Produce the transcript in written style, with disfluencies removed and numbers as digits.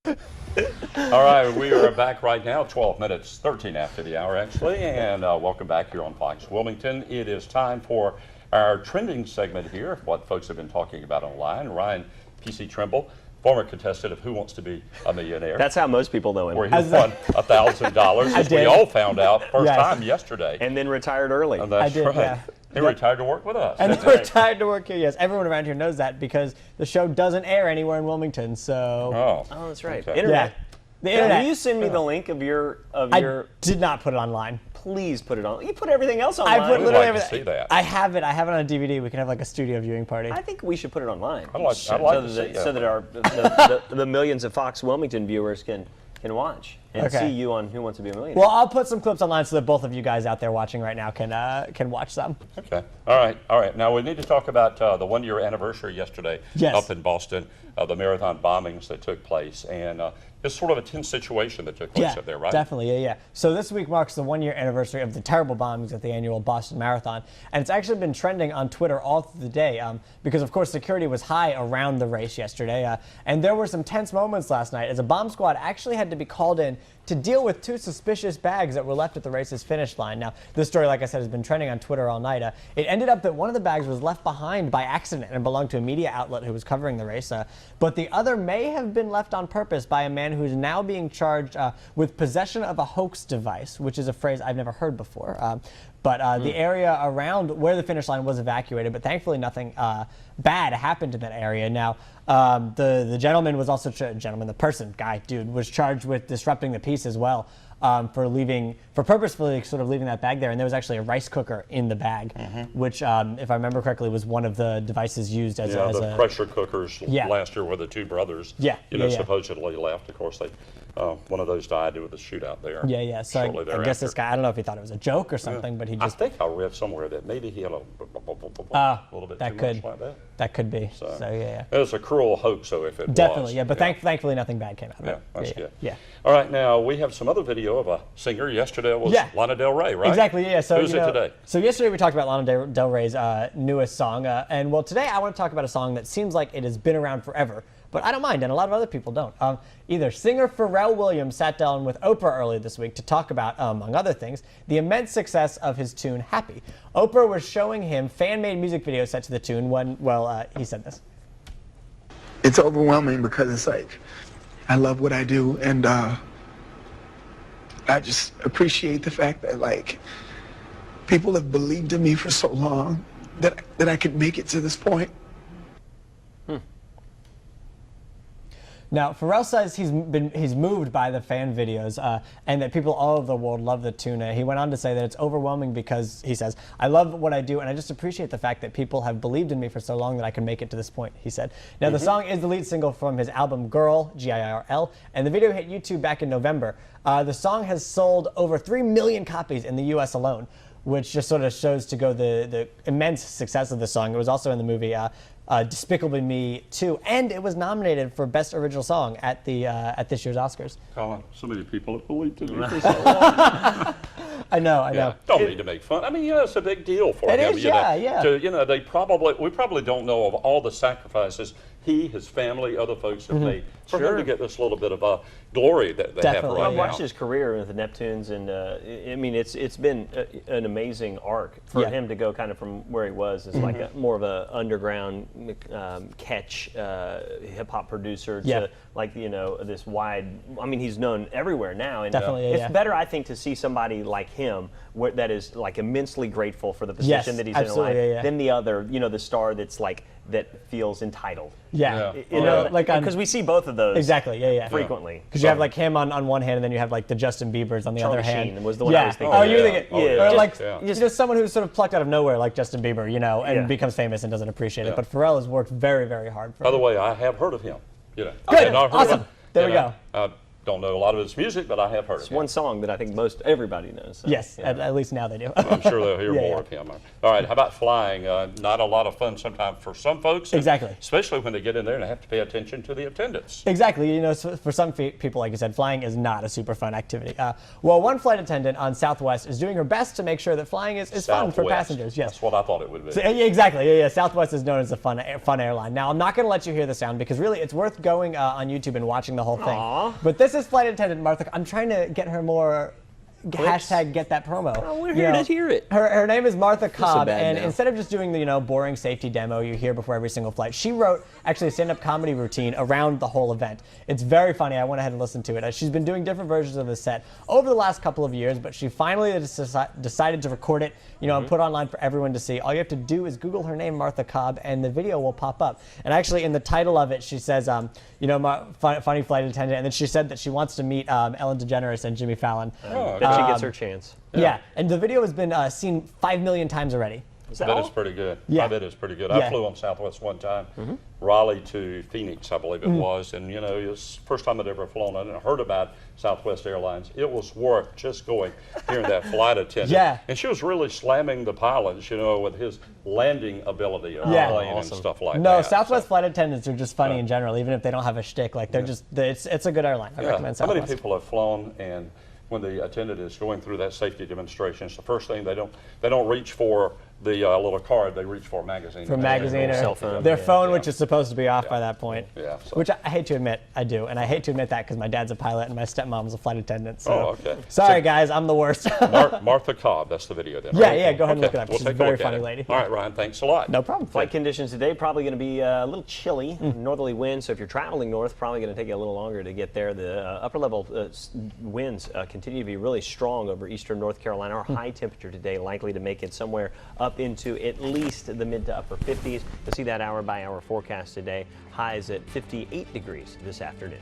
All right, we are back right now, 12 minutes, 13 after the hour actually, and welcome back here on Fox Wilmington. It is time for our trending segment here, what folks have been talking about online. Ryan PC Trimble, former contestant of Who Wants to Be a Millionaire. That's how most people know him. Where he won $1,000, as we all found out first time yesterday. And then retired early. That's right. Yeah. He retired to work with us. And they're retired to work here, yes. Everyone around here knows that because the show doesn't air anywhere in Wilmington, so... Oh, that's right. Okay. Internet. Yeah. The internet. Will you send me the link of your... I did not put it online. Please put it on. You put everything else online. I put We'd literally like to everything. see that. I have it on a DVD. We can have like a studio viewing party. I think we should put it online. I'd like to see that. So that our the millions of Fox Wilmington viewers can watch and see you on Who Wants to Be a Millionaire. Well, I'll put some clips online so that both of you guys out there watching right now can watch them. Okay. All right. Now we need to talk about the one-year anniversary yesterday up in Boston, the marathon bombings that took place, and it's sort of a tense situation that took place up there, right? Definitely, yeah. So this week marks the one-year anniversary of the terrible bombings at the annual Boston Marathon, and it's actually been trending on Twitter all through the day because, of course, security was high around the race yesterday, and there were some tense moments last night as a bomb squad actually had to be called in to deal with two suspicious bags that were left at the race's finish line. Now, this story, like I said, has been trending on Twitter all night. It ended up that one of the bags was left behind by accident and belonged to a media outlet who was covering the race, but the other may have been left on purpose by a man who is now being charged with possession of a hoax device, which is a phrase I've never heard before. But the area around where the finish line was evacuated, but thankfully nothing bad happened in that area. Now, the gentleman was also, dude, was charged with disrupting the peace as well for purposefully sort of leaving that bag there. And there was actually a rice cooker in the bag, which, if I remember correctly, was one of the devices used as the pressure cookers last year were the two brothers. Supposedly left. Of course, they. One of those died with a shootout there. Yeah. So I guess this guy, I don't know if he thought it was a joke or something, but he just... I think I read somewhere that maybe he had a little bit too much like that. That could be. So yeah. It was a cruel hoax, so if it Definitely, yeah. But thankfully nothing bad came out of it. That's good. Yeah. All right, now we have some other video of a singer. Yesterday was Lana Del Rey, right? Exactly, yeah. So who's it today? So yesterday we talked about Lana Del Rey's newest song. And well, today I want to talk about a song that seems like it has been around forever. But I don't mind, and a lot of other people don't. Either singer Pharrell Williams sat down with Oprah earlier this week to talk about, among other things, the immense success of his tune Happy. Oprah was showing him fan-made music videos set to the tune when, he said this. It's overwhelming because it's like, I love what I do, and I just appreciate the fact that, like, people have believed in me for so long that I could make it to this point. Now, Pharrell says he's moved by the fan videos and that people all over the world love the tune. He went on to say that it's overwhelming because, he says, I love what I do and I just appreciate the fact that people have believed in me for so long that I can make it to this point, he said. Now, the song is the lead single from his album Girl, Girl, and the video hit YouTube back in November. The song has sold over 3 million copies in the U.S. alone, which just sort of shows to go the immense success of the song. It was also in the movie Despicable Me 2, and it was nominated for Best Original Song at this year's Oscars. Colin, so many people have believed in me for so long. I know. Yeah, don't need to make fun. I mean, it's a big deal for him. It is, we probably don't know of all the sacrifices he, his family, other folks have made for him to get this little bit of glory that they have right now. I've watched his career with the Neptunes, and I mean, it's been an amazing arc for him to go kind of from where he was as like more of a underground catch hip hop producer to like this wide. I mean, he's known everywhere now, and it's better, I think, to see somebody like him that is like immensely grateful for the position that he's in life than the other, the star that's like that feels entitled. Because we see both of those frequently. Because you have like him on one hand, and then you have like the Justin Biebers on the other hand. Sheen was the one I was thinking. Oh, you're thinking, or like just someone who's sort of plucked out of nowhere, like Justin Bieber, and becomes famous and doesn't appreciate it. But Pharrell has worked very, very hard for By the way, I have heard of him. Good, awesome. There we go. don't know a lot of his music, but I have heard It's of him. one song that I think most everybody knows. So, Yes, yeah. at least now they do. I'm sure they'll hear Yeah, more yeah. of him. All right, how about flying? Not a lot of fun sometimes for some folks. and Exactly. Especially when they get in there and they have to pay attention to the attendants. Exactly. You know, so for some people, like you said, flying is not a super fun activity. Well, one flight attendant on Southwest is doing her best to make sure that flying is fun for Southwest. passengers. Yes. That's what I thought it would be. So, yeah, exactly. Yeah. Southwest is known as a fun airline. Now, I'm not going to let you hear the sound because really it's worth going on YouTube and watching the whole thing. Aw. But this is flight attendant Martha. I'm trying to get her more. Hashtag get that promo. Oh, we're You here know, to hear it. Her name is Martha Cobb, bad and now. instead of just doing the boring safety demo you hear before every single flight, she wrote actually a stand-up comedy routine around the whole event. It's very funny. I went ahead and listened to it. She's been doing different versions of the set over the last couple of years, but she finally decided to record it, and put it online for everyone to see. All you have to do is Google her name, Martha Cobb, and the video will pop up. And actually, in the title of it, she says, funny flight attendant, and then she said that she wants to meet Ellen DeGeneres and Jimmy Fallon. Oh, That she gets her chance. Yeah, and the video has been seen 5 million times already. Is that That all? is pretty good. Yeah. I bet it's pretty good. Yeah. I flew on Southwest one time, Raleigh to Phoenix, I believe it was, and it was the first time I'd ever flown on it. I heard about Southwest Airlines. It was worth just going, hearing that flight attendant. Yeah. And she was really slamming the pilots, with his landing ability of Yeah. the plane Awesome. and stuff like No, that. Southwest So, flight attendants are just funny in general, even if they don't have a shtick. Like they're just, it's a good airline. I yeah. recommend How many Southwest. people have flown and when the attendant is going through that safety demonstration, it's the first thing they don't reach for the little card, they reach for a magazine. For magazine or Cell phone. their Yeah. phone, Yeah. which is supposed to be off by that point. Yeah, so- Which I hate to admit, I do, and I hate to admit that because my dad's a pilot and my stepmom's a flight attendant. So. Oh, okay. Sorry, guys, I'm the worst. Martha Cobb, that's the video then. Yeah, right? yeah, go ahead and look it up. We'll She's take a very look at funny it. lady. All right, Ryan, thanks a lot. No problem. Flight conditions today probably going to be a little chilly, northerly winds. So if you're traveling north, probably going to take you a little longer to get there. The upper level winds continue to be really strong over eastern North Carolina. Our high temperature today likely to make it somewhere up into at least the mid to upper 50s. You'll see that hour by hour forecast today. Highs at 58 degrees this afternoon.